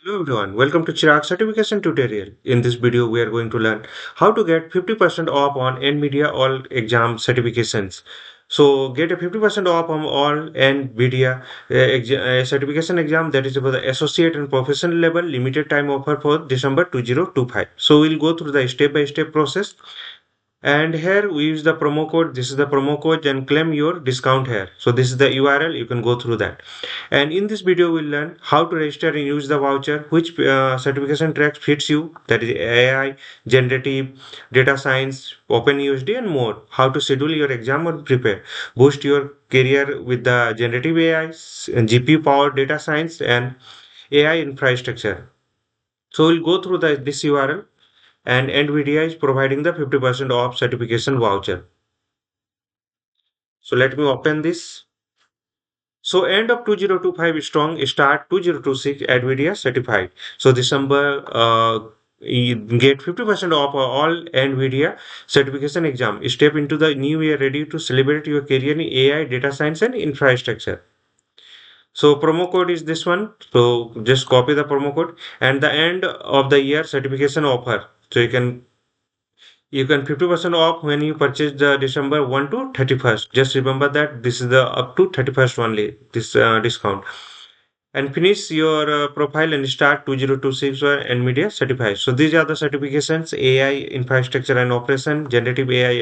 Hello everyone, welcome to Chirag certification tutorial. In this video, we are going to learn how to get 50% off on NVIDIA all exam certifications. So get a 50% off on all NVIDIA certification exam, that is for the associate and professional level, limited time offer for December 2025. So we'll go through the step-by-step process. And here we use the promo code. This is the promo code and claim your discount here. So this is the URL. You can go through that. And in this video, we'll learn how to register and use the voucher, which certification tracks fits you. That is AI, generative, data science, OpenUSD, and more. How to schedule your exam or prepare. Boost your career with the generative AI, GPU powered data science, and AI infrastructure. So we'll go through this URL, and NVIDIA is providing the 50% off certification voucher. So let me open this. So end of 2025 strong, start 2026 NVIDIA certified. So December you get 50% off all NVIDIA certification exam. Step into the new year ready to celebrate your career in AI, data science, and infrastructure. So promo code is this one. So just copy the promo code and the end of the year certification offer. So you can 50% off when you purchase the December 1 to 31st. Just remember that this is the up to 31st only, this discount. And finish your profile and start 2026 or NVIDIA certified. So these are the certifications: AI infrastructure and operation, generative AI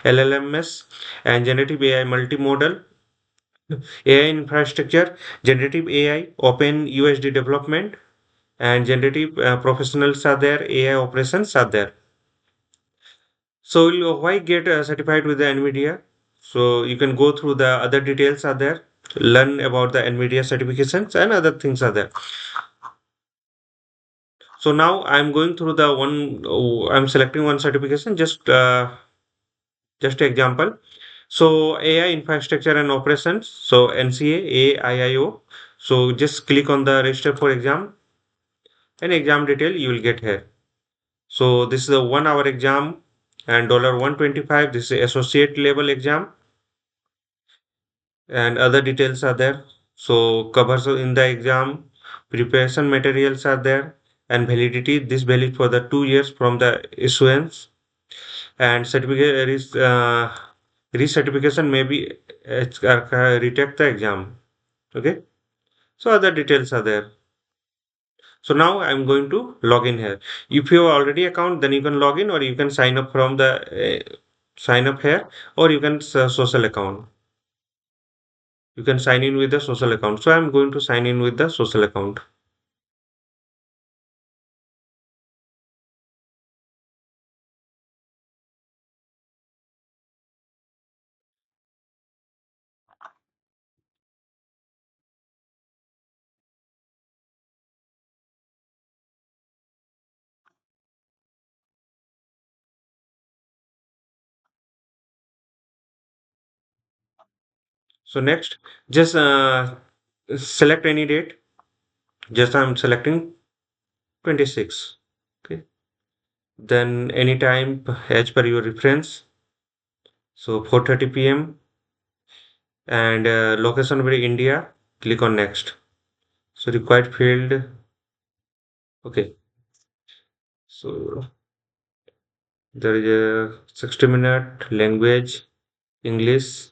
LLMS, and generative AI multimodal, AI infrastructure, generative AI, open USD development, and generative professionals are there, AI operations are there. So why get certified with the NVIDIA? So you can go through the other details are there, learn about the NVIDIA certifications and other things are there. So now I'm going through the one, I'm selecting one certification, just example. So AI infrastructure and operations. So NCA AIIO. So just click on the register for exam and exam detail you will get here. So this is a 1 hour exam and $125. This is associate level exam and other details are there. So covers in the exam, preparation materials are there, and validity. This valid for the 2 years from the issuance, and certificate is recertification may be retake the exam. Okay, so other details are there. So now I'm going to log in here. If you have already account, then you can log in, or you can sign up from the sign up here, or you can social account. You can sign in with the social account. So I'm going to sign in with the social account. So next, just select any date. Just I'm selecting 26. Okay. Then anytime as per your reference. So 4:30 p.m. and location will be India. Click on next. So required field. Okay. So there is a 60-minute language English.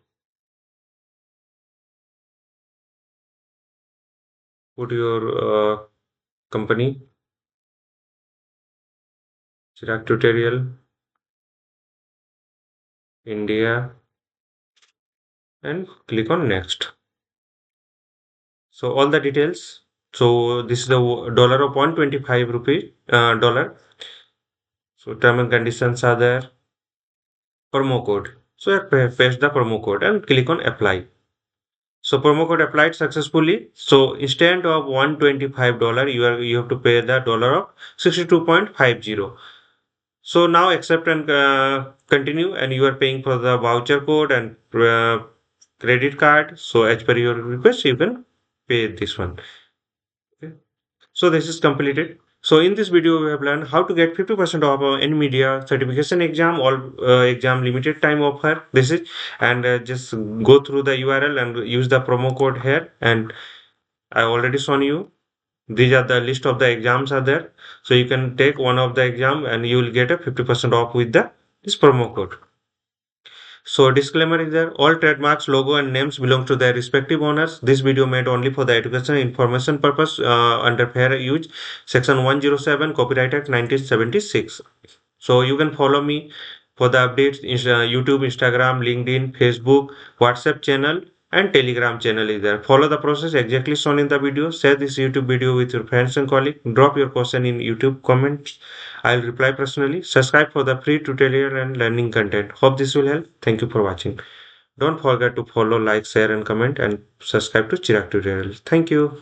Put your company Chirag tutorial India and click on next. So all the details. So this is the dollar of 125 rupee dollar. So term and conditions are there. Promo code. So I paste the promo code and click on apply. So promo code applied successfully. So instead of $125, you have to pay the dollar of 62.50. So now accept and continue, and you are paying for the voucher code and credit card. So as per your request, you can pay this one. Okay. So this is completed. So in this video, we have learned how to get 50% off NVIDIA certification exam, all exam limited time offer. This is, and just go through the URL and use the promo code here. And I already shown you. These are the list of the exams are there. So you can take one of the exam and you will get a 50% off with the this promo code. So disclaimer is there. All trademarks, logo and names belong to their respective owners. This video made only for the education information purpose under fair use section 107 Copyright Act 1976. So you can follow me for the updates in YouTube, Instagram, LinkedIn, Facebook, WhatsApp channel and Telegram channel is there. Follow the process exactly shown in the video. Share this YouTube video with your friends and colleagues. Drop your question in YouTube comments. I'll reply personally. Subscribe for the free tutorial and learning content. Hope this will help. Thank you for watching. Don't forget to follow, like, share and comment and subscribe to Chirag tutorial. Thank you.